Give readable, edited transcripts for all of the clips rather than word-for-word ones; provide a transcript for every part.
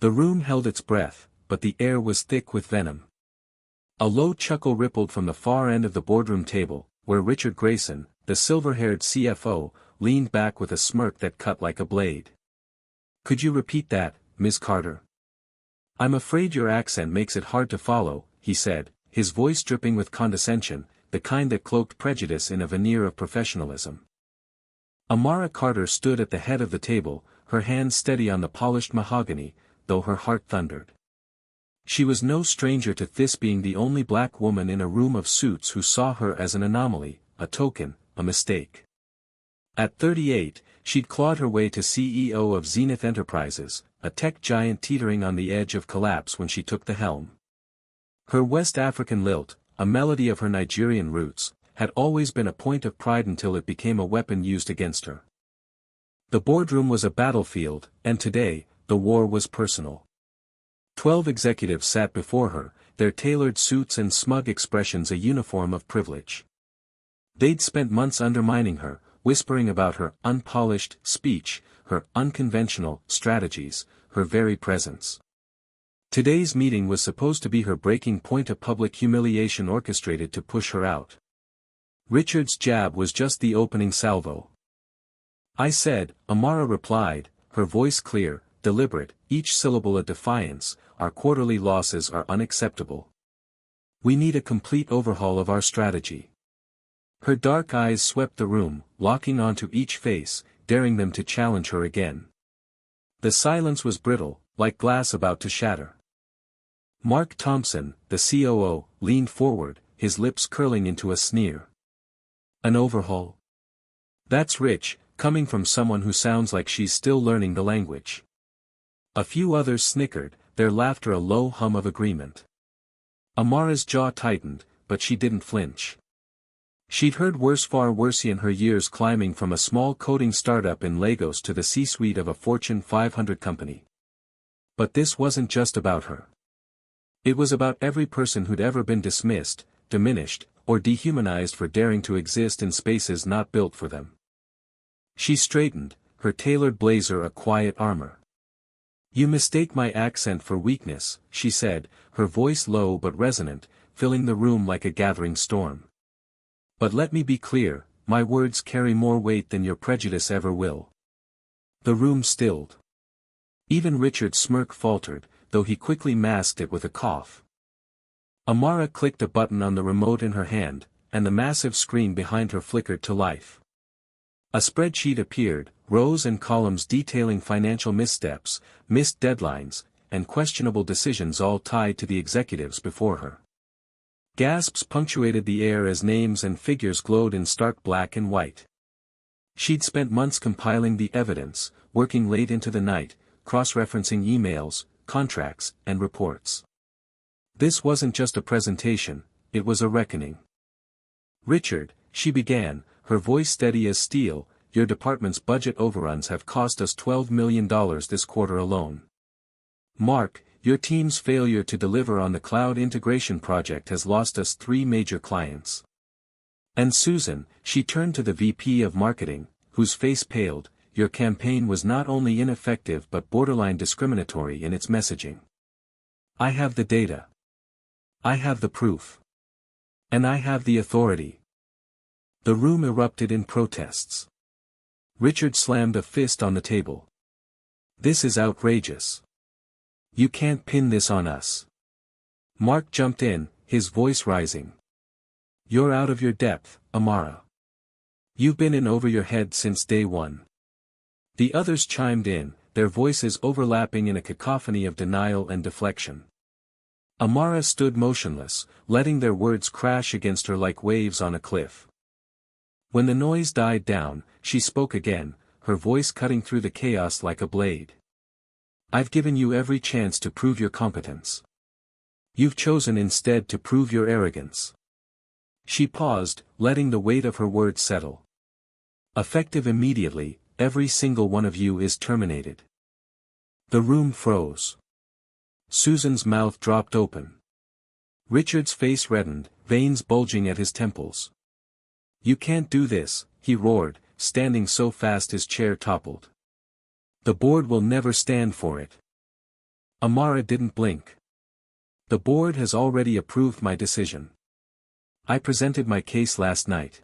The room held its breath, but the air was thick with venom. A low chuckle rippled from the far end of the boardroom table, where Richard Grayson, the silver-haired CFO, leaned back with a smirk that cut like a blade. "Could you repeat that, Ms. Carter?" "I'm afraid your accent makes it hard to follow," he said, his voice dripping with condescension, the kind that cloaked prejudice in a veneer of professionalism. Amara Carter stood at the head of the table, her hands steady on the polished mahogany, though her heart thundered. She was no stranger to this, being the only black woman in a room of suits who saw her as an anomaly, a token, a mistake. At 38, she'd clawed her way to CEO of Zenith Enterprises, a tech giant teetering on the edge of collapse when she took the helm. Her West African lilt, a melody of her Nigerian roots, had always been a point of pride until it became a weapon used against her. The boardroom was a battlefield, and today, the war was personal. 12 executives sat before her, their tailored suits and smug expressions a uniform of privilege. They'd spent months undermining her, whispering about her unpolished speech, her unconventional strategies, her very presence. Today's meeting was supposed to be her breaking point, a public humiliation orchestrated to push her out. Richard's jab was just the opening salvo. "I said," Amara replied, her voice clear, deliberate, each syllable a defiance, "our quarterly losses are unacceptable. We need a complete overhaul of our strategy." Her dark eyes swept the room, locking onto each face, daring them to challenge her again. The silence was brittle, like glass about to shatter. Mark Thompson, the COO, leaned forward, his lips curling into a sneer. "An overhaul? That's rich, coming from someone who sounds like she's still learning the language." A few others snickered, their laughter a low hum of agreement. Amara's jaw tightened, but she didn't flinch. She'd heard worse, far worse in her years, climbing from a small coding startup in Lagos to the C-suite of a Fortune 500 company. But this wasn't just about her. It was about every person who'd ever been dismissed, diminished, or dehumanized for daring to exist in spaces not built for them. She straightened, her tailored blazer a quiet armor. "You mistake my accent for weakness," she said, her voice low but resonant, filling the room like a gathering storm. "But let me be clear, my words carry more weight than your prejudice ever will." The room stilled. Even Richard's smirk faltered, though he quickly masked it with a cough. Amara clicked a button on the remote in her hand, and the massive screen behind her flickered to life. A spreadsheet appeared, rows and columns detailing financial missteps, missed deadlines, and questionable decisions, all tied to the executives before her. Gasps punctuated the air as names and figures glowed in stark black and white. She'd spent months compiling the evidence, working late into the night, cross-referencing emails, contracts, and reports. This wasn't just a presentation, it was a reckoning. "Richard," she began, her voice steady as steel, "your department's budget overruns have cost us $12 million this quarter alone. Mark, your team's failure to deliver on the cloud integration project has lost us 3 major clients. And Susan," she turned to the VP of marketing, whose face paled, "your campaign was not only ineffective but borderline discriminatory in its messaging. I have the data. I have the proof. And I have the authority." The room erupted in protests. Richard slammed a fist on the table. "This is outrageous. You can't pin this on us." Mark jumped in, his voice rising. "You're out of your depth, Amara. You've been in over your head since day one." The others chimed in, their voices overlapping in a cacophony of denial and deflection. Amara stood motionless, letting their words crash against her like waves on a cliff. When the noise died down, she spoke again, her voice cutting through the chaos like a blade. "I've given you every chance to prove your competence. You've chosen instead to prove your arrogance." She paused, letting the weight of her words settle. "Effective immediately, every single one of you is terminated." The room froze. Susan's mouth dropped open. Richard's face reddened, veins bulging at his temples. "You can't do this," he roared, standing so fast his chair toppled. "The board will never stand for it." Amara didn't blink. The board has already approved my decision. I presented my case last night.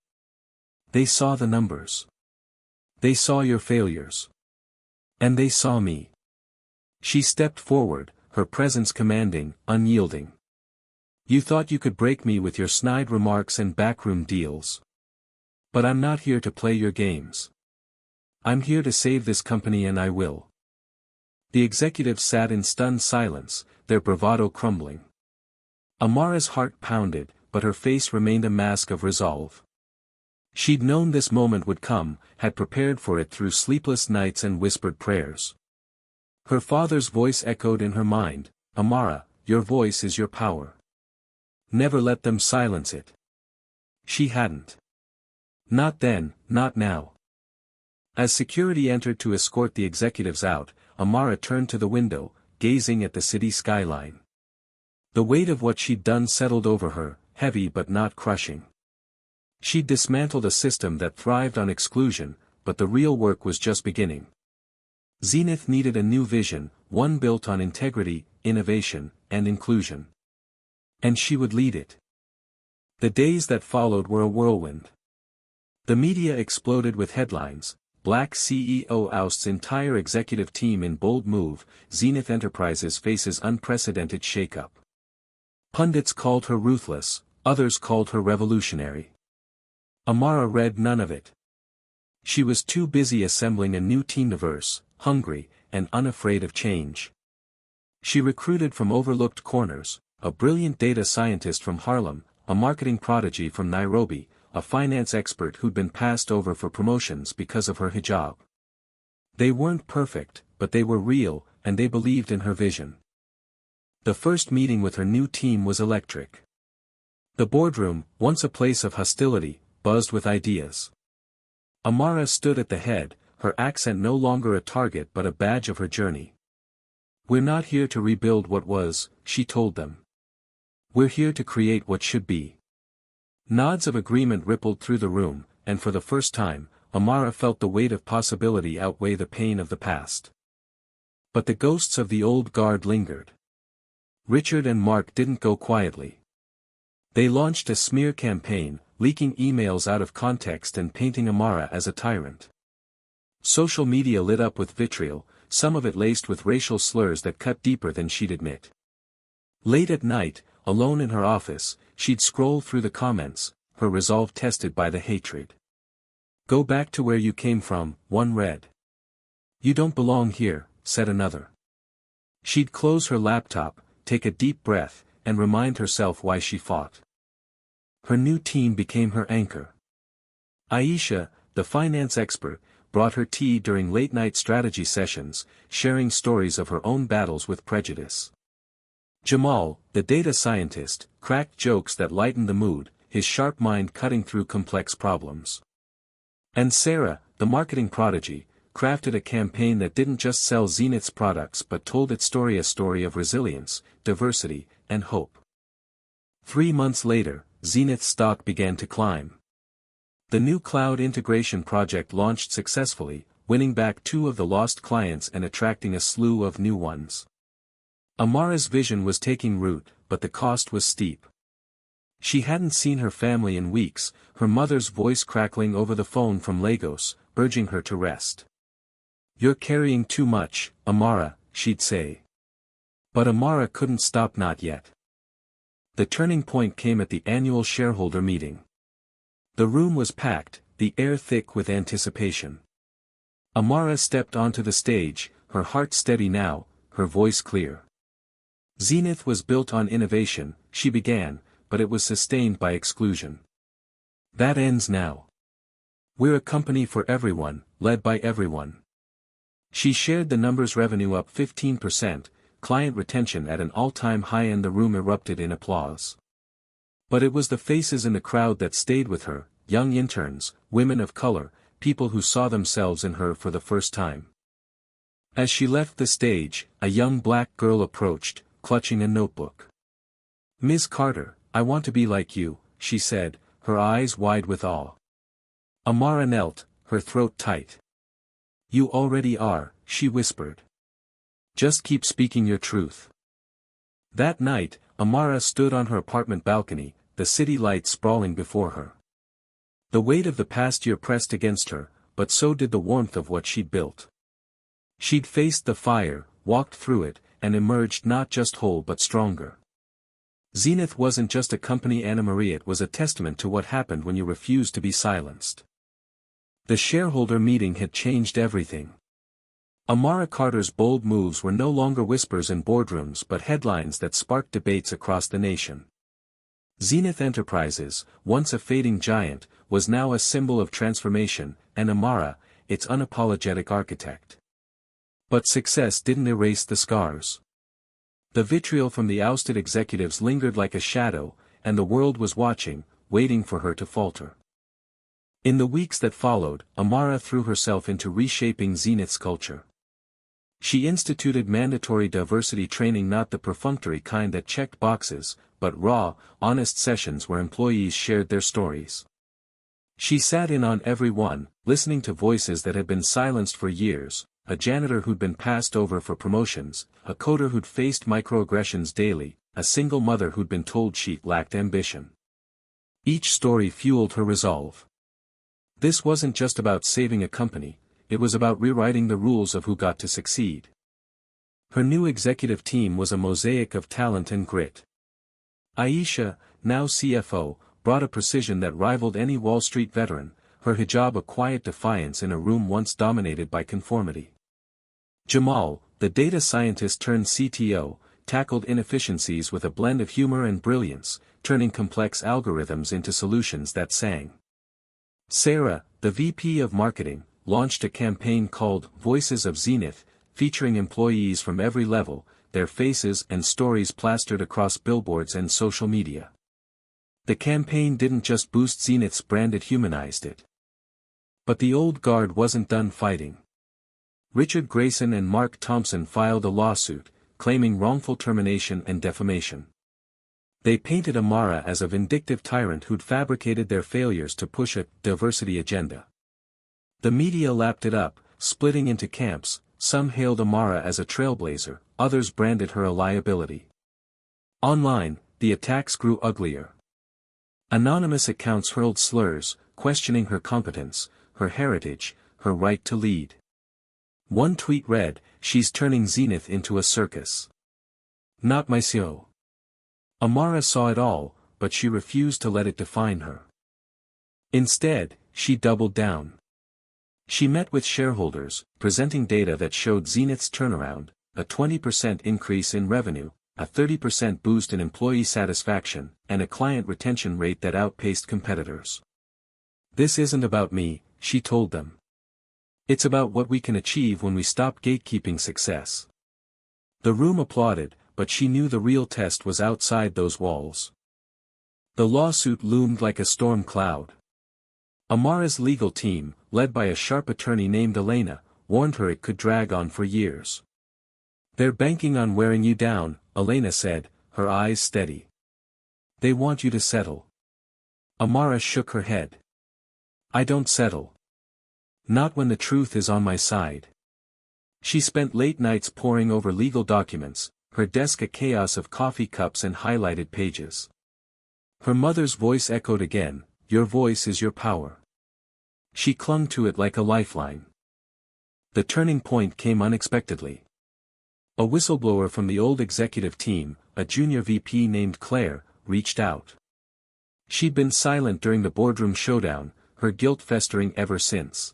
They saw the numbers. They saw your failures. And they saw me. She stepped forward, her presence commanding, unyielding. You thought you could break me with your snide remarks and backroom deals. But I'm not here to play your games. I'm here to save this company, and I will. The executives sat in stunned silence, their bravado crumbling. Amara's heart pounded, but her face remained a mask of resolve. She'd known this moment would come, had prepared for it through sleepless nights and whispered prayers. Her father's voice echoed in her mind, "Amara, your voice is your power. Never let them silence it." She hadn't. Not then, not now. As security entered to escort the executives out, Amara turned to the window, gazing at the city skyline. The weight of what she'd done settled over her, heavy but not crushing. She'd dismantled a system that thrived on exclusion, but the real work was just beginning. Zenith needed a new vision, one built on integrity, innovation, and inclusion. And she would lead it. The days that followed were a whirlwind. The media exploded with headlines: Black CEO ousts entire executive team in bold move, Zenith Enterprises faces unprecedented shakeup. Pundits called her ruthless, others called her revolutionary. Amara read none of it. She was too busy assembling a new team, diverse, hungry, and unafraid of change. She recruited from overlooked corners, a brilliant data scientist from Harlem, a marketing prodigy from Nairobi, a finance expert who'd been passed over for promotions because of her hijab. They weren't perfect, but they were real, and they believed in her vision. The first meeting with her new team was electric. The boardroom, once a place of hostility, buzzed with ideas. Amara stood at the head, her accent no longer a target but a badge of her journey. "We're not here to rebuild what was," she told them. "We're here to create what should be." Nods of agreement rippled through the room, and for the first time, Amara felt the weight of possibility outweigh the pain of the past. But the ghosts of the old guard lingered. Richard and Mark didn't go quietly. They launched a smear campaign, leaking emails out of context and painting Amara as a tyrant. Social media lit up with vitriol, some of it laced with racial slurs that cut deeper than she'd admit. Late at night, alone in her office, she'd scroll through the comments, her resolve tested by the hatred. "Go back to where you came from," one read. "You don't belong here," said another. She'd close her laptop, take a deep breath, and remind herself why she fought. Her new team became her anchor. Aisha, the finance expert, brought her tea during late-night strategy sessions, sharing stories of her own battles with prejudice. Jamal, the data scientist, cracked jokes that lightened the mood, his sharp mind cutting through complex problems. And Sarah, the marketing prodigy, crafted a campaign that didn't just sell Zenith's products but told its story, a story of resilience, diversity, and hope. 3 months later, Zenith's stock began to climb. The new cloud integration project launched successfully, winning back 2 of the lost clients and attracting a slew of new ones. Amara's vision was taking root, but the cost was steep. She hadn't seen her family in weeks, her mother's voice crackling over the phone from Lagos, urging her to rest. "You're carrying too much, Amara," she'd say. But Amara couldn't stop, not yet. The turning point came at the annual shareholder meeting. The room was packed, the air thick with anticipation. Amara stepped onto the stage, her heart steady now, her voice clear. "Zenith was built on innovation," she began, "but it was sustained by exclusion. That ends now. We're a company for everyone, led by everyone." She shared the numbers: revenue up 15%, client retention at an all-time high, and the room erupted in applause. But it was the faces in the crowd that stayed with her, young interns, women of color, people who saw themselves in her for the first time. As she left the stage, a young black girl approached, clutching a notebook. "Ms. Carter, I want to be like you," she said, her eyes wide with awe. Amara knelt, her throat tight. "You already are," she whispered. Just keep speaking your truth. That night, Amara stood on her apartment balcony, the city lights sprawling before her. The weight of the past year pressed against her, but so did the warmth of what she'd built. She'd faced the fire, walked through it, and emerged not just whole but stronger. Zenith wasn't just a company, Anna Marie, it was a testament to what happened when you refused to be silenced. The shareholder meeting had changed everything. Amara Carter's bold moves were no longer whispers in boardrooms but headlines that sparked debates across the nation. Zenith Enterprises, once a fading giant, was now a symbol of transformation, and Amara, its unapologetic architect. But success didn't erase the scars. The vitriol from the ousted executives lingered like a shadow, and the world was watching, waiting for her to falter. In the weeks that followed, Amara threw herself into reshaping Zenith's culture. She instituted mandatory diversity training, not the perfunctory kind that checked boxes, but raw, honest sessions where employees shared their stories. She sat in on every one, listening to voices that had been silenced for years, a janitor who'd been passed over for promotions, a coder who'd faced microaggressions daily, a single mother who'd been told she lacked ambition. Each story fueled her resolve. This wasn't just about saving a company, it was about rewriting the rules of who got to succeed. Her new executive team was a mosaic of talent and grit. Aisha, now CFO, brought a precision that rivaled any Wall Street veteran, her hijab a quiet defiance in a room once dominated by conformity. Jamal, the data scientist turned CTO, tackled inefficiencies with a blend of humor and brilliance, turning complex algorithms into solutions that sang. Sarah, the VP of marketing, launched a campaign called Voices of Zenith, featuring employees from every level, their faces and stories plastered across billboards and social media. The campaign didn't just boost Zenith's brand, it humanized it. But the old guard wasn't done fighting. Richard Grayson and Mark Thompson filed a lawsuit, claiming wrongful termination and defamation. They painted Amara as a vindictive tyrant who'd fabricated their failures to push a diversity agenda. The media lapped it up, splitting into camps. Some hailed Amara as a trailblazer, others branded her a liability. Online, the attacks grew uglier. Anonymous accounts hurled slurs, questioning her competence, her heritage, her right to lead. One tweet read, "She's turning Zenith into a circus." Not my CEO. Amara saw it all, but she refused to let it define her. Instead, she doubled down. She met with shareholders, presenting data that showed Zenith's turnaround, a 20% increase in revenue, a 30% boost in employee satisfaction, and a client retention rate that outpaced competitors. "This isn't about me," she told them. "It's about what we can achieve when we stop gatekeeping success." The room applauded, but she knew the real test was outside those walls. The lawsuit loomed like a storm cloud. Amara's legal team, led by a sharp attorney named Elena, warned her it could drag on for years. "They're banking on wearing you down," Elena said, her eyes steady. "They want you to settle." Amara shook her head. "I don't settle. Not when the truth is on my side." She spent late nights poring over legal documents, her desk a chaos of coffee cups and highlighted pages. Her mother's voice echoed again, "Your voice is your power." She clung to it like a lifeline. The turning point came unexpectedly. A whistleblower from the old executive team, a junior VP named Claire, reached out. She'd been silent during the boardroom showdown, her guilt festering ever since.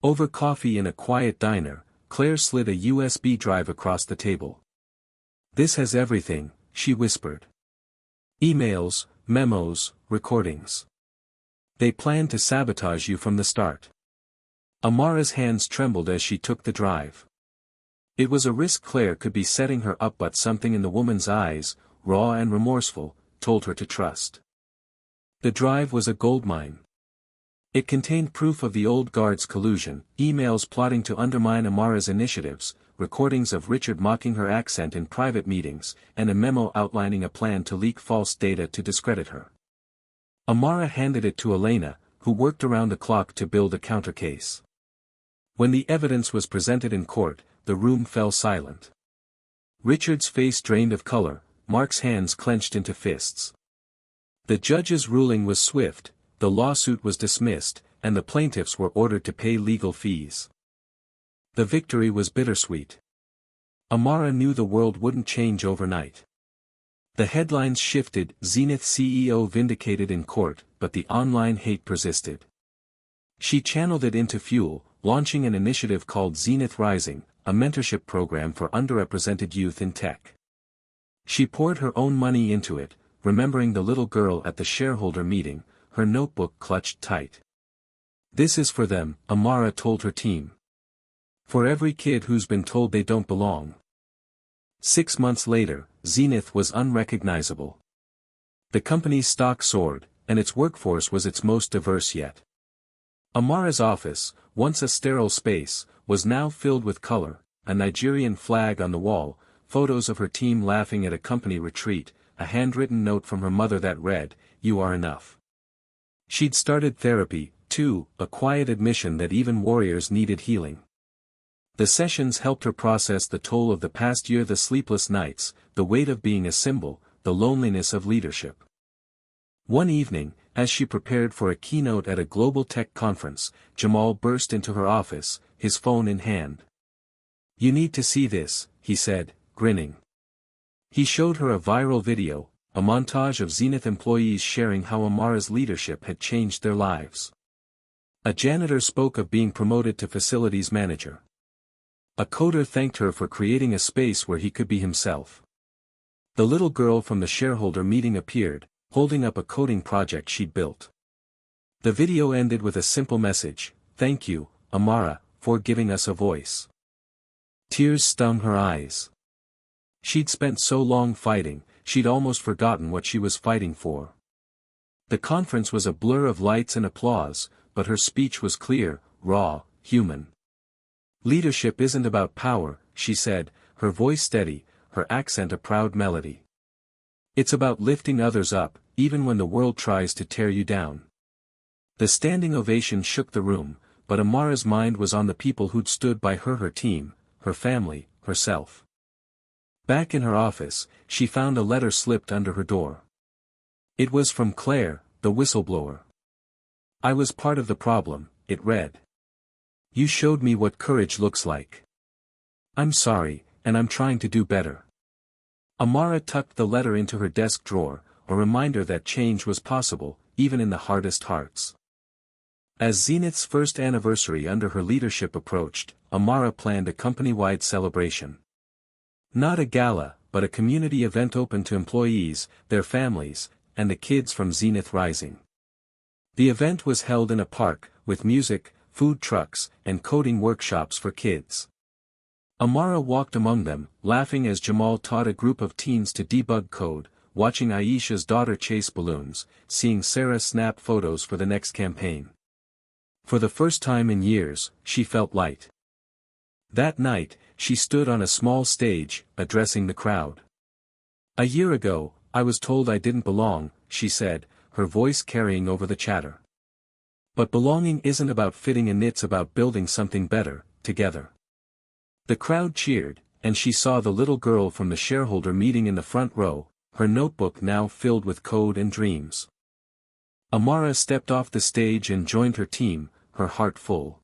Over coffee in a quiet diner, Claire slid a USB drive across the table. "This has everything," she whispered. "Emails, memos, recordings. They planned to sabotage you from the start." Amara's hands trembled as she took the drive. It was a risk Claire could be setting her up, but something in the woman's eyes, raw and remorseful, told her to trust. The drive was a goldmine. It contained proof of the old guard's collusion, emails plotting to undermine Amara's initiatives, recordings of Richard mocking her accent in private meetings, and a memo outlining a plan to leak false data to discredit her. Amara handed it to Elena, who worked around the clock to build a countercase. When the evidence was presented in court, the room fell silent. Richard's face drained of color, Mark's hands clenched into fists. The judge's ruling was swift, the lawsuit was dismissed, and the plaintiffs were ordered to pay legal fees. The victory was bittersweet. Amara knew the world wouldn't change overnight. The headlines shifted, Zenith CEO vindicated in court, but the online hate persisted. She channeled it into fuel, launching an initiative called Zenith Rising, a mentorship program for underrepresented youth in tech. She poured her own money into it, remembering the little girl at the shareholder meeting, her notebook clutched tight. "This is for them," Amara told her team. "For every kid who's been told they don't belong." 6 months later, Zenith was unrecognizable. The company's stock soared, and its workforce was its most diverse yet. Amara's office, once a sterile space, was now filled with color, a Nigerian flag on the wall, photos of her team laughing at a company retreat, a handwritten note from her mother that read, "You are enough." She'd started therapy, too, a quiet admission that even warriors needed healing. The sessions helped her process the toll of the past year, the sleepless nights, the weight of being a symbol, the loneliness of leadership. One evening, as she prepared for a keynote at a global tech conference, Jamal burst into her office, his phone in hand. "You need to see this," he said, grinning. He showed her a viral video, a montage of Zenith employees sharing how Amara's leadership had changed their lives. A janitor spoke of being promoted to facilities manager. A coder thanked her for creating a space where he could be himself. The little girl from the shareholder meeting appeared, holding up a coding project she'd built. The video ended with a simple message, "Thank you, Amara, for giving us a voice." Tears stung her eyes. She'd spent so long fighting, she'd almost forgotten what she was fighting for. The conference was a blur of lights and applause, but her speech was clear, raw, human. "Leadership isn't about power," she said, her voice steady, her accent a proud melody. "It's about lifting others up, even when the world tries to tear you down." The standing ovation shook the room, but Amara's mind was on the people who'd stood by her, her team, her family, herself. Back in her office, she found a letter slipped under her door. It was from Claire, the whistleblower. "I was part of the problem," it read. "You showed me what courage looks like. I'm sorry, and I'm trying to do better." Amara tucked the letter into her desk drawer, a reminder that change was possible, even in the hardest hearts. As Zenith's first anniversary under her leadership approached, Amara planned a company-wide celebration. Not a gala, but a community event open to employees, their families, and the kids from Zenith Rising. The event was held in a park, with music, food trucks, and coding workshops for kids. Amara walked among them, laughing as Jamal taught a group of teens to debug code, watching Aisha's daughter chase balloons, seeing Sarah snap photos for the next campaign. For the first time in years, she felt light. That night, she stood on a small stage, addressing the crowd. "A year ago, I was told I didn't belong," she said, her voice carrying over the chatter. "But belonging isn't about fitting in, it's about building something better, together." The crowd cheered, and she saw the little girl from the shareholder meeting in the front row, her notebook now filled with code and dreams. Amara stepped off the stage and joined her team, her heart full.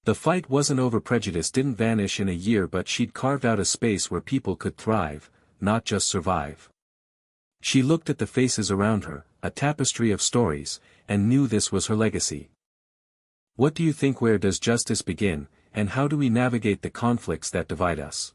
The fight wasn't over. Prejudice didn't vanish in a year, but she'd carved out a space where people could thrive, not just survive. She looked at the faces around her, a tapestry of stories, and knew this was her legacy. What do you think? Where does justice begin, and how do we navigate the conflicts that divide us?